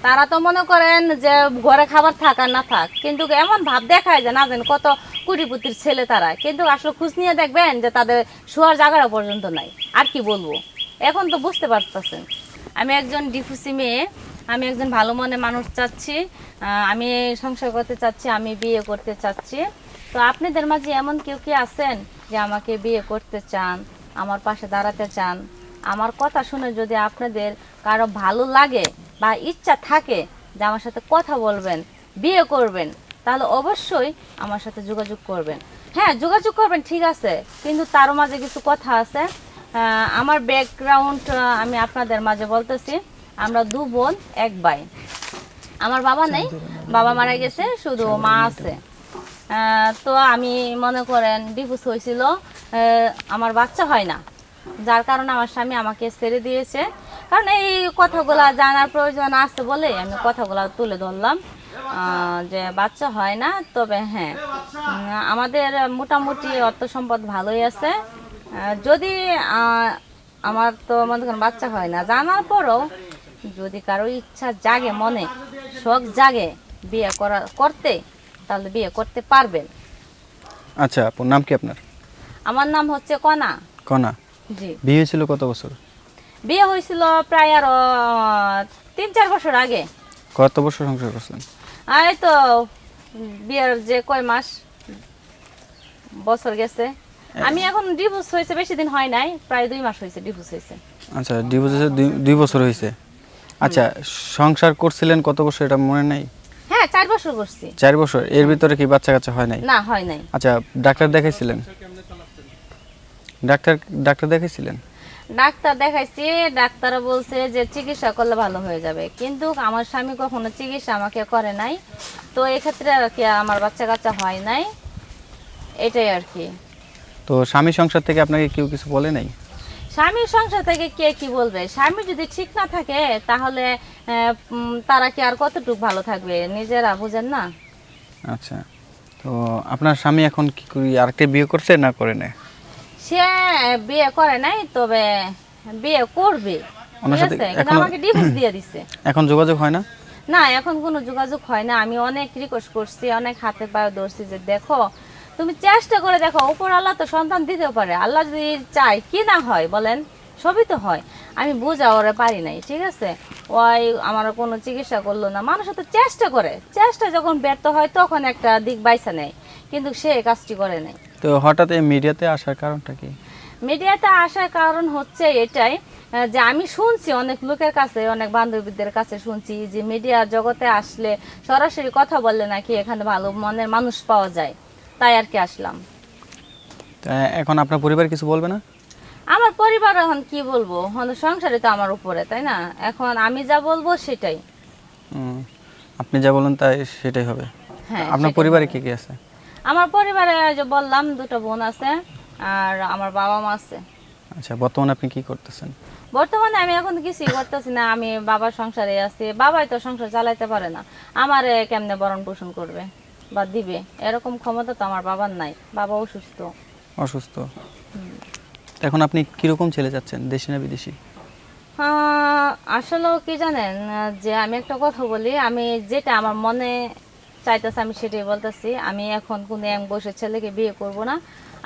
তারা তো মনে করেন যে ঘরে খাবার থাক আর না থাক, কিন্তু এমন ভাব দেখায় যে না জানি কত কোটিপতির ছেলে তারা, কিন্তু আসলে খোঁজ নিয়ে দেখবেন যে তাদের শোয়ার জায়গাটা পর্যন্ত নাই। আর কি বলবো, এখন তো বুঝতে পারতেছেন আমি একজন ডিফুসি মেয়ে, আমি একজন ভালো মনে মানুষ চাচ্ছি, আমি সংসার করতে চাচ্ছি, আমি বিয়ে করতে চাচ্ছি। তো আপনাদের মাঝে এমন কেউ কি আছেন যে আমাকে বিয়ে করতে চান, আমার পাশে দাঁড়াতে চান? আমার কথা শুনে যদি আপনাদের কারো ভালো লাগে বা ইচ্ছা থাকে যে আমার সাথে কথা বলবেন, বিয়ে করবেন, তাহলে অবশ্যই আমার সাথে যোগাযোগ করবেন। হ্যাঁ, যোগাযোগ করবেন ঠিক আছে, কিন্তু তার মাঝে কিছু কথা আছে। আমার ব্যাকগ্রাউন্ড আমি আপনাদের মাঝে বলতেছি। আমরা 2 বোন 1 ভাই। আমার বাবা নেই, বাবা মারা গেছে, শুধু মা আছে। তো আমি মনে করেন ডিভোর্স হয়েছিল, আমার বাচ্চা হয় না, যার কারণে আমার স্বামী আমাকে ছেড়ে দিয়েছে। কারণ এই কথাগুলো জানার প্রয়োজন আছে বলে আমি কথাগুলো তুলে ধরলাম, যে বাচ্চা হয় না। তবে হ্যাঁ, আমাদের মোটামুটি অর্থ সম্পদ ভালোই আছে। যদি আমার তো মনে করেন বাচ্চা হয় না, জানার পরও যদি কারো ইচ্ছা জাগে, মনে শখ জাগে বিয়ে করতে, তাহলে বিয়ে করতে পারবেন। আচ্ছা আপুর নাম কি আপনার? আমার নাম হচ্ছে কণা। কণা। জি। বিয়ে হয়েছিল কত বছর? বিয়ে হয়েছিল প্রায় আরো 3-4 বছর আগে। কত বছর সংসার করছেন? এই তো বিয়ের যে কয় মাস বছর গেছে। আমি এখন ডিভোর্স হয়েছে বেশি দিন হয় নাই, প্রায় 2 মাস হয়েছে ডিভোর্স হয়েছে। আচ্ছা, ডিভোর্স হয়েছে 2 বছর হয়েছে। আচ্ছা, সংসার করছিলেন কত বছর এটা মনে নাই? হ্যাঁ, 4 বছর করছি। 4 বছর। এর ভিতরে কি বাচ্চা কাচ্চা হয় নাই? না, হয় নাই। আচ্ছা, ডাক্তার দেখাইছিলেন? ডাক্তার দেখাইছিলেন? ডাক্তার দেখাইছি, ডাক্তার বলছে যে চিকিৎসা করলে ভালো হয়ে যাবে, কিন্তু আমার স্বামী কখনো চিকিৎসা আমাকে করে নাই। তো এক্ষেত্রে আর কি আমার বাচ্চা কাচ্চা হয় নাই, এটাই আর কি। তো স্বামী সংসার থেকে আপনাকে কেউ কিছু বলে নাই? স্বামীর সংসার থেকে কে কি বলবে? স্বামী যদি ঠিক না থাকে তাহলে তারা কি আর কতটুকু ভালো থাকবে, নিজেরা বুঝেন না। আচ্ছা, তো আপনার স্বামী এখন কি করি, আরেকটা বিয়ে করছে না করে না? সে বিয়ে করে নাই, তবে বিয়ে করবে, ওনার ঠিক সাথে আছে, কিন্তু এখনো আমাকে ডিভোর্স দিয়ে দিছে। এখন যোগাযোগ হয় না? না, এখন কোনো যোগাযোগ হয় না। আমি অনেক রিকোয়েস্ট করছি, অনেক হাতে পায়ে ধরছি যে দেখো, তুমি চেষ্টা করে দেখো, উপর আল্লাহ তো সন্তান দিতেও পারে, আল্লাহ যদি চায় কি না হয় বলেন, সবই তো হয়। আমি বোঝা ওরে পারি নাই, ঠিক আছে। ওই আমার কোনো চিকিৎসা করলো না। মানুষ তো চেষ্টা করে, চেষ্টা যখন ব্যর্থ হয় তখন একটা দিক বাইসা নেয়, কিন্তু সে কাজটি করে নাই। তো হঠাৎ এই মিডিয়াতে আসার কারণটা কি? মিডিয়াতে আসার কারণ হচ্ছে এটাই, যে আমি শুনছি অনেক লোকের কাছে, অনেক বান্ধবীদের কাছে শুনছি যে মিডিয়া জগতে আসলে সরাসরি কথা বললে নাকি এখানে ভালো মনের মানুষ পাওয়া যায়, তাই আর কি আসলাম। তা এখন আপনার পরিবার কিছু বলবে না? আমার পরিবার এখন কি বলবো, সংসারে তো আমার উপরে, তাই না? এখন আমি যা বলবো সেটাই। আপনি যা বলেন তাই সেটাই হবে। হ্যাঁ, আপনার সেটাই পরিবারে হবে। কে কে আছে? আমার পরিবারে যে বললাম 2টা বোন আছে আর আমার বাবা মা আছে। আচ্ছা, বর্তমানে আপনি কি করতেছেন? বর্তমানে আমি এখন কিছুই করতেছি না, আমি বাবার সংসারে আছি। বাবাই তো সংসার চালাইতে পারে না, আমারে কেমনে ভরণ পোষণ করবে বা দিবে, এরকম ক্ষমতা তো আমার বাবার নাই, বাবা অসুস্থ। অসুস্থ। এখন আপনি কিরকম ছেলে যাচ্ছেন, দেশি না বিদেশি? আসলে কি জানেন, যে আমি একটা কথা বলি, আমি যেটা আমার মনে চাইতেছে আমি সেটাই বলতেছি। আমি এখন কোনো এক বয়সের ছেলেকে বিয়ে করব না,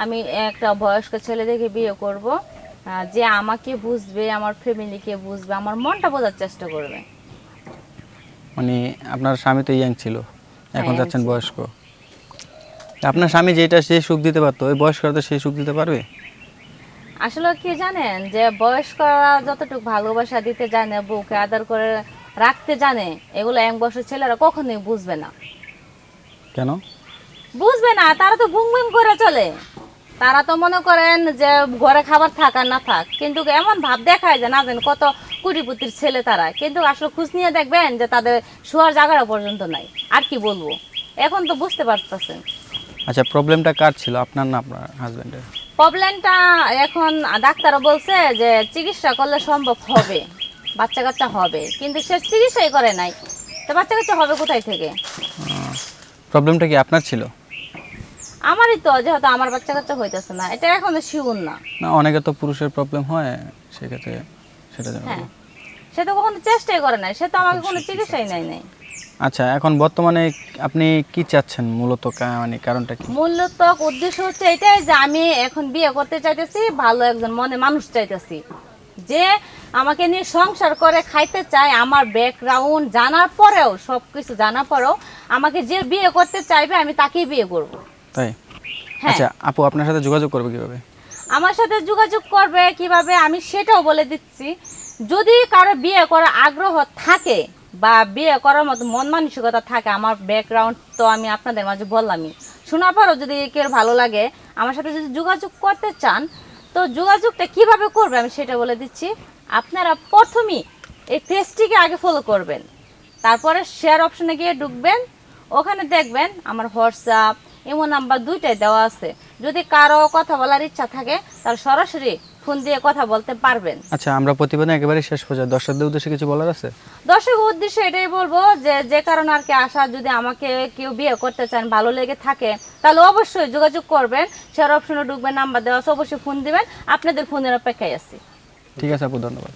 আমি একটা বয়স্ক ছেলে দেখে বিয়ে করব, যে আমাকে বুঝবে, আমার ফ্যামিলিকে বুঝবে, আমার মনটা বোঝার চেষ্টা করবে। মানে আপনার স্বামী তো ইয়াং ছিল, এখন young যাচ্ছেন ছিল। বয়স্ক। আপনার স্বামী যেটা সে সুখ দিতে পারতো, ওই বয়স্করা তো সে সুখ দিতে পারবে? আসলে কি জানেন, যে বয়স্করা যতটুকু ভালোবাসা দিতে জানে, বউকে আদর করে রাখতে জানে, এগুলো 1 বছর ছেলেরা কখনোই বুঝবে না। কেন বুঝবে না, তারা তো বুম বুম করে চলে। তারা তো মনে করেন যে ঘরে খাবার থাক আর না থাক, কিন্তু এমন ভাব দেখায় যে না জানি কত কোটিপতির ছেলে তারা, কিন্তু আসলে খোঁজ নিয়ে দেখবেন যে তাদের শোয়ার জায়গাটা পর্যন্ত নাই। আর কি বলবো, এখন তো বুঝতে পারতেছেন। আচ্ছা, প্রবলেমটা কার ছিল, আপনার না আপনার হাজবেন্ডের? প্রবলেমটা এখন ডাক্তারও বলছে যে চিকিৎসা করলে সম্ভব হবে, বাচ্চা কাচ্চা হবে, কিন্তু সে চিকিৎসাই করে নাই, তো বাচ্চা কাচ্চা হবে কোথায় থেকে? প্রবলেমটা কি আপনার ছিল? আমারই তো, যেহেতু আমার বাচ্চা কাচ্চা হইতেছে না, এটা এখনো শিওর না। না, অনেকে তো পুরুষের প্রবলেম হয়, সেক্ষেত্রে সেটা জানা হ্যাঁ, গেল। সে তো কখনো চেষ্টাই করে নাই, সে তো আমাকে কোনো চিকিৎসাই নাই। আচ্ছা, এখন বর্তমানে আপনি কি চাচ্ছেন মূলত, মানে কারণটা কি? মূলত উদ্দেশ্য হচ্ছে এটাই যে আমি এখন বিয়ে করতে চাইতেছি, ভালো একজন মনে মানুষ চাইতেছি, যে আমাকে নিয়ে সংসার করে খাইতে চায়। আমার ব্যাকগ্রাউন্ড জানার পরেও, সব কিছু জানার পরেও আমাকে যে বিয়ে করতে চাইবে আমি তাকেই বিয়ে করব। তাই? হ্যাঁ। আচ্ছা আপু, আপনার সাথে যোগাযোগ করবে কিভাবে? আমার সাথে যোগাযোগ করবে কিভাবে আমি সেটাও বলে দিচ্ছি। যদি কারো বিয়ে করার আগ্রহ থাকে বা বিয়ে করার মতো মন মানসিকতা থাকে, আমার ব্যাকগ্রাউন্ড তো আমি আপনাদের মাঝে বললামই, শোনার পরও যদি কেউ ভালো লাগে, আমার সাথে যদি যোগাযোগ করতে চান, তো যোগাযোগটা কিভাবে করবে আমি সেটা বলে দিচ্ছি। আপনারা প্রথমেই এই পেজটিকে আগে ফলো করবেন, তারপরে শেয়ার অপশনে গিয়ে ঢুকবেন, ওখানে দেখবেন আমার হোয়াটসঅ্যাপ এমন নাম্বার দুইটাই দেওয়া আছে। যদি কারো কথা বলার ইচ্ছা থাকে তাহলে সরাসরি ফোন দিয়ে কথা বলতে পারবেন। আচ্ছা, আমরা প্রতিবেদন একেবারে শেষ পর্যায়ে দর্শকদের উদ্দেশ্যে কিছু বলার আছে? দর্শক উদ্দেশ্যে এটাই বলবো যে যে কারণে আর কি আসা, যদি আমাকে কেউ বিয়ে করতে চান, ভালো লেগে থাকে, তাহলে অবশ্যই যোগাযোগ করবেন, শেয়ার অপশনে ঢুকবেন, নাম্বার দেওয়া আছে, অবশ্যই ফোন দিবেন, আপনাদের ফোনের অপেক্ষায় আছি। ঠিক আছে আপু, ধন্যবাদ।